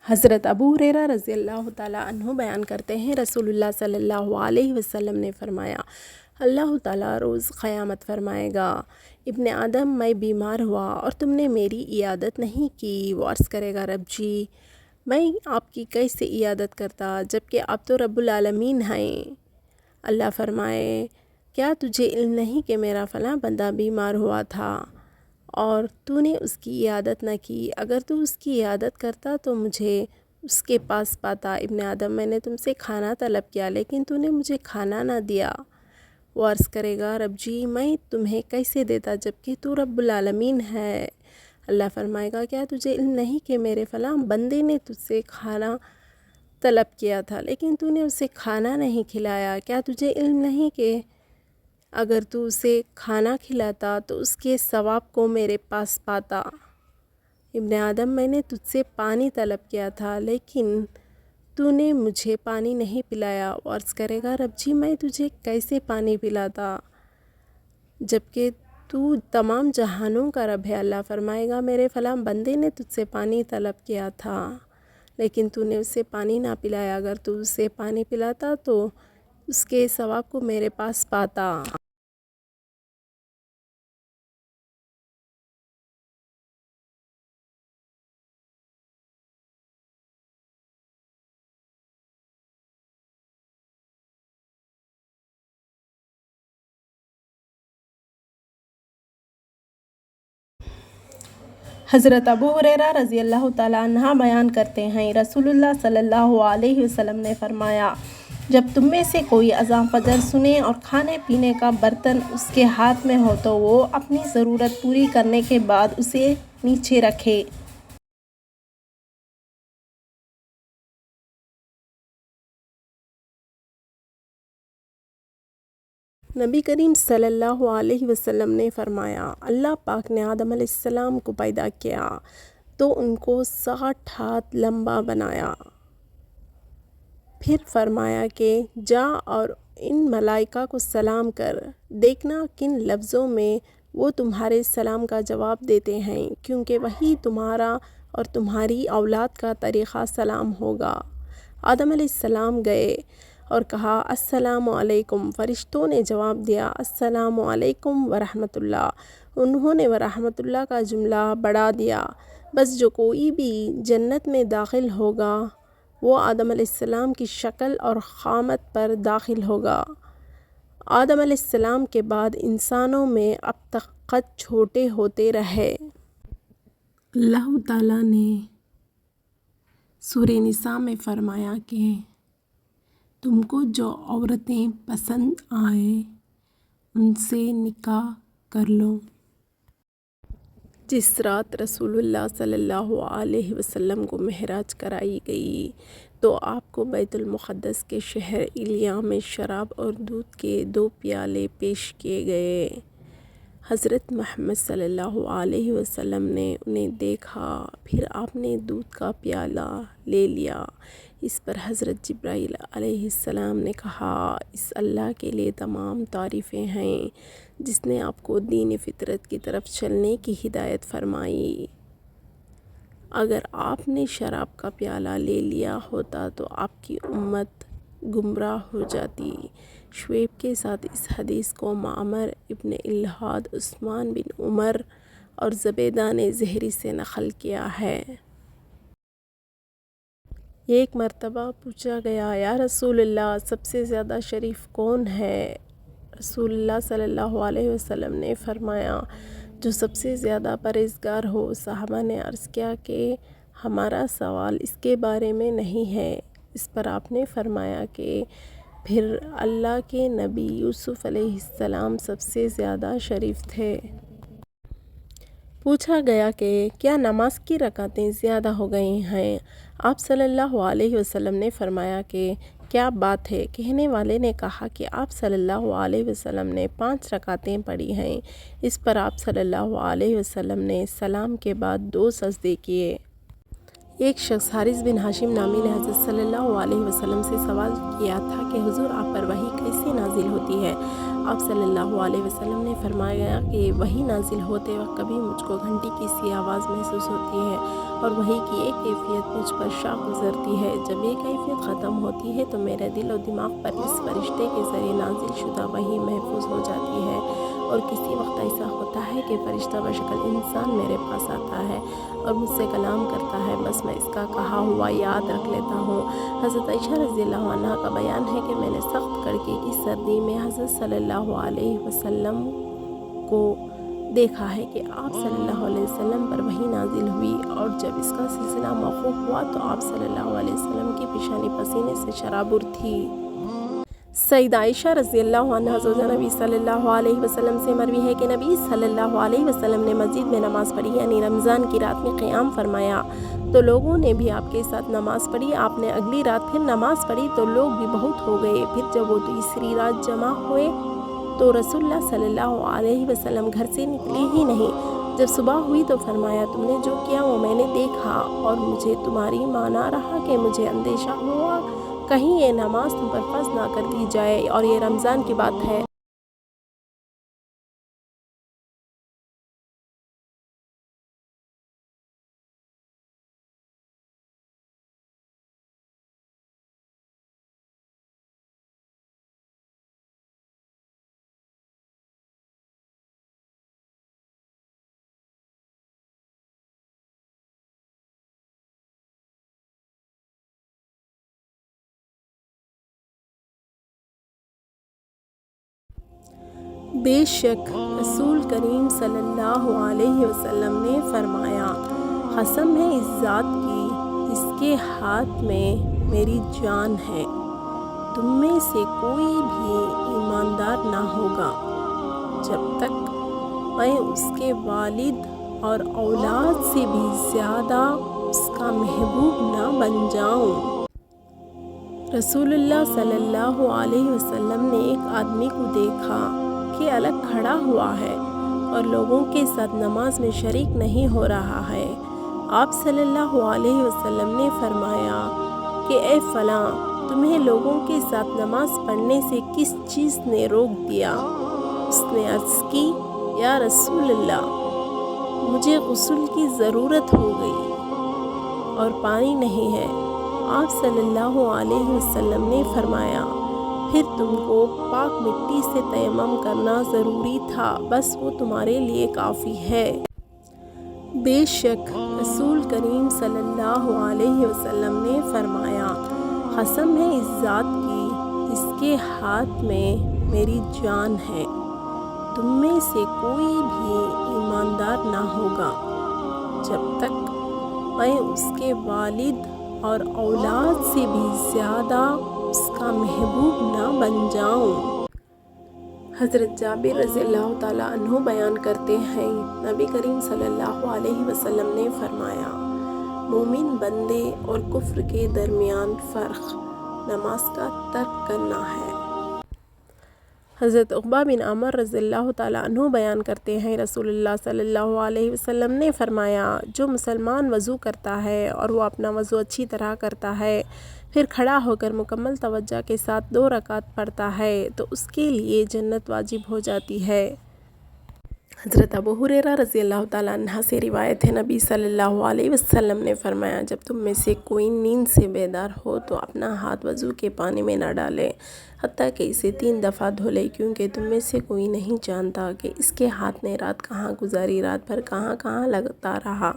حضرت ابو ہریرہ رضی اللہ تعالیٰ عنہ بیان کرتے ہیں، رسول اللہ صلی اللہ علیہ وسلم نے فرمایا، اللہ تعالیٰ روز قیامت فرمائے گا، ابن آدم میں بیمار ہوا اور تم نے میری عیادت نہیں کی۔ وہ عرض کرے گا، رب جی میں آپ کی کیسے عیادت کرتا جبکہ آپ تو رب العالمین ہیں۔ اللہ فرمائے، کیا تجھے علم نہیں کہ میرا فلاں بندہ بیمار ہوا تھا اور تو نے اس کی عیادت نہ کی؟ اگر تو اس کی عیادت کرتا تو مجھے اس کے پاس پاتا۔ ابن آدم میں نے تم سے کھانا طلب کیا لیکن تو نے مجھے کھانا نہ دیا۔ وہ عرض کرے گا، رب جی میں تمہیں کیسے دیتا جبکہ تو رب العالمین ہے۔ اللہ فرمائے گا، کیا تجھے علم نہیں کہ میرے فلاں بندے نے تجھ سے کھانا طلب کیا تھا لیکن تو نے اسے کھانا نہیں کھلایا؟ کیا تجھے علم نہیں کہ اگر تو اسے کھانا کھلاتا تو اس کے ثواب کو میرے پاس پاتا؟ ابن آدم میں نے تجھ سے پانی طلب کیا تھا لیکن تو نے مجھے پانی نہیں پلایا۔ وہ عرض کرے گا، رب جی میں تجھے کیسے پانی پلاتا جبکہ تو تمام جہانوں کا رب ہے۔ اللہ فرمائے گا، میرے فلاں بندے نے تجھ سے پانی طلب کیا تھا لیکن تو نے اسے پانی نہ پلایا۔ اگر تو اسے پانی پلاتا تو اس کے ثواب کو میرے پاس پاتا۔ حضرت ابو ہریرہ رضی اللہ تعالیٰ عنہ بیان کرتے ہیں، رسول اللہ صلی اللہ علیہ وسلم نے فرمایا، جب تم میں سے کوئی اذان فجر سنے اور کھانے پینے کا برتن اس کے ہاتھ میں ہو تو وہ اپنی ضرورت پوری کرنے کے بعد اسے نیچے رکھے۔ نبی کریم صلی اللہ علیہ وسلم نے فرمایا، اللہ پاک نے آدم علیہ السلام کو پیدا کیا تو ان کو 60 ہاتھ لمبا بنایا، پھر فرمایا کہ جا اور ان ملائکہ کو سلام کر، دیکھنا کن لفظوں میں وہ تمہارے سلام کا جواب دیتے ہیں کیونکہ وہی تمہارا اور تمہاری اولاد کا طریقہ سلام ہوگا۔ آدم علیہ السلام گئے اور کہا، السلام علیکم۔ فرشتوں نے جواب دیا، السلام علیکم ورحمۃ اللہ۔ انہوں نے ورحمۃ اللہ کا جملہ بڑھا دیا، بس جو کوئی بھی جنت میں داخل ہوگا وہ آدم علیہ السلام کی شکل اور قامت پر داخل ہوگا۔ آدم علیہ السلام کے بعد انسانوں میں اب تک قد چھوٹے ہوتے رہے۔ اللہ تعالیٰ نے سورہ نساء میں فرمایا کہ تم کو جو عورتیں پسند آئیں ان سے نکاح کر لو۔ جس رات رسول اللہ صلی اللہ علیہ وسلم کو معراج کرائی گئی تو آپ کو بیت المقدس کے شہر ایلیا میں شراب اور دودھ کے 2 پیالے پیش کیے گئے۔ حضرت محمد صلی اللہ علیہ وسلم نے انہیں دیکھا، پھر آپ نے دودھ کا پیالہ لے لیا۔ اس پر حضرت جبرائیل علیہ السلام نے کہا، اس اللہ کے لیے تمام تعریفیں ہیں جس نے آپ کو دین فطرت کی طرف چلنے کی ہدایت فرمائی۔ اگر آپ نے شراب کا پیالہ لے لیا ہوتا تو آپ کی امت گمراہ ہو جاتی۔ شعیب کے ساتھ اس حدیث کو معمر ابن الہاد، عثمان بن عمر اور زبیدہ نے زہری سے نقل کیا ہے۔ ایک مرتبہ پوچھا گیا، یا رسول اللہ سب سے زیادہ شریف کون ہے؟ رسول اللہ صلی اللہ علیہ وسلم نے فرمایا، جو سب سے زیادہ پرہیزگار ہو۔ صحابہ نے عرض کیا کہ ہمارا سوال اس کے بارے میں نہیں ہے۔ اس پر آپ نے فرمایا کہ پھر اللہ کے نبی یوسف علیہ السلام سب سے زیادہ شریف تھے۔ پوچھا گیا کہ کیا نماز کی رکعتیں زیادہ ہو گئی ہیں؟ آپ صلی اللہ علیہ وسلم نے فرمایا کہ کیا بات ہے؟ کہنے والے نے کہا کہ آپ صلی اللہ علیہ وسلم نے 5 رکعتیں پڑھی ہیں۔ اس پر آپ صلی اللہ علیہ وسلم نے سلام کے بعد 2 سجدے کیے۔ ایک شخص حارث بن ہاشم نامی نے حضرت صلی اللہ علیہ وسلم سے سوال کیا تھا کہ حضور آپ پر وحی کیسے نازل ہوتی ہے؟ آپ صلی اللہ علیہ وسلم نے فرمایا کہ وحی نازل ہوتے وقت کبھی مجھ کو گھنٹی کی سی آواز محسوس ہوتی ہے اور وحی کی ایک کیفیت مجھ پر شاہ گزرتی ہے۔ جب یہ کیفیت ختم ہوتی ہے تو میرے دل و دماغ پر اس فرشتے کے ذریعے نازل شدہ وحی محفوظ ہو جاتی ہے، اور کسی وقت ایسا ہوتا ہے کہ فرشتہ بشکل انسان میرے پاس آتا ہے اور مجھ سے کلام کرتا ہے، بس میں اس کا کہا ہوا یاد رکھ لیتا ہوں۔ حضرت عائشہ رضی اللہ عنہا کا بیان ہے کہ میں نے سخت کڑکے کی سردی میں حضرت صلی اللہ علیہ وسلم کو دیکھا ہے کہ آپ صلی اللہ علیہ وسلم پر وحی نازل ہوئی، اور جب اس کا سلسلہ موقوف ہوا تو آپ صلی اللہ علیہ وسلم کی پیشانی پسینے سے شرابور تھی۔ سیدہ عائشہ رضی اللہ عنہا زوجہ نبی صلی اللہ علیہ وسلم سے مروی ہے کہ نبی صلی اللہ علیہ وسلم نے مسجد میں نماز پڑھی، یعنی رمضان کی رات میں قیام فرمایا تو لوگوں نے بھی آپ کے ساتھ نماز پڑھی۔ آپ نے اگلی رات پھر نماز پڑھی تو لوگ بھی بہت ہو گئے۔ پھر جب وہ تیسری رات جمع ہوئے تو رسول اللہ صلی اللہ علیہ وسلم گھر سے نکلے ہی نہیں۔ جب صبح ہوئی تو فرمایا تم نے جو کیا وہ میں نے دیکھا، اور مجھے تمہاری مانا رہا کہ مجھے اندیشہ ہوا کہیں یہ نماز تم پر فرض نہ کر دی جائے، اور یہ رمضان کی بات ہے۔ بے شک رسول کریم صلی اللہ علیہ وسلم نے فرمایا، قسم ہے اس ذات کی جس کے ہاتھ میں میری جان ہے، تم میں سے کوئی بھی ایماندار نہ ہوگا جب تک میں اس کے والد اور اولاد سے بھی زیادہ اس کا محبوب نہ بن جاؤں۔ رسول اللہ صلی اللہ علیہ وسلم نے ایک آدمی کو دیکھا کہ الگ کھڑا ہوا ہے اور لوگوں کے ساتھ نماز میں شریک نہیں ہو رہا ہے۔ آپ صلی اللہ علیہ وسلم نے فرمایا کہ اے فلاں، تمہیں لوگوں کے ساتھ نماز پڑھنے سے کس چیز نے روک دیا؟ اس نے عرض کی، یا رسول اللہ، مجھے غسل کی ضرورت ہو گئی اور پانی نہیں ہے۔ آپ صلی اللہ علیہ وسلم نے فرمایا، پھر تم کو پاک مٹی سے تیمم کرنا ضروری تھا، بس وہ تمہارے لیے کافی ہے۔ بے شک رسول کریم صلی اللہ علیہ وسلم نے فرمایا، قسم ہے اس ذات کی جس کے ہاتھ میں میری جان ہے، تم میں سے کوئی بھی ایماندار نہ ہوگا جب تک میں اس کے والد اور اولاد سے بھی زیادہ اس کا محبوب نہ بن جاؤں۔ حضرت جابر رضی اللہ تعالیٰ عنہ بیان کرتے ہیں، نبی کریم صلی اللہ علیہ وسلم نے فرمایا، مومن بندے اور کفر کے درمیان فرق نماز کا ترک کرنا ہے۔ حضرت عقبہ بن عامر رضی اللہ تعالیٰ عنہ بیان کرتے ہیں، رسول اللہ صلی اللہ علیہ وسلم نے فرمایا، جو مسلمان وضو کرتا ہے اور وہ اپنا وضو اچھی طرح کرتا ہے، پھر کھڑا ہو کر مکمل توجہ کے ساتھ 2 رکعت پڑھتا ہے تو اس کے لیے جنت واجب ہو جاتی ہے۔ حضرت ابو ہریرہ رضی اللہ تعالیٰ عنہ سے روایت ہے، نبی صلی اللہ علیہ وسلم نے فرمایا، جب تم میں سے کوئی نیند سے بیدار ہو تو اپنا ہاتھ وضو کے پانی میں نہ ڈالے حتیٰ کہ اسے 3 دفعہ دھو لے، کیونکہ تم میں سے کوئی نہیں جانتا کہ اس کے ہاتھ نے رات کہاں گزاری، رات بھر کہاں کہاں لگتا رہا۔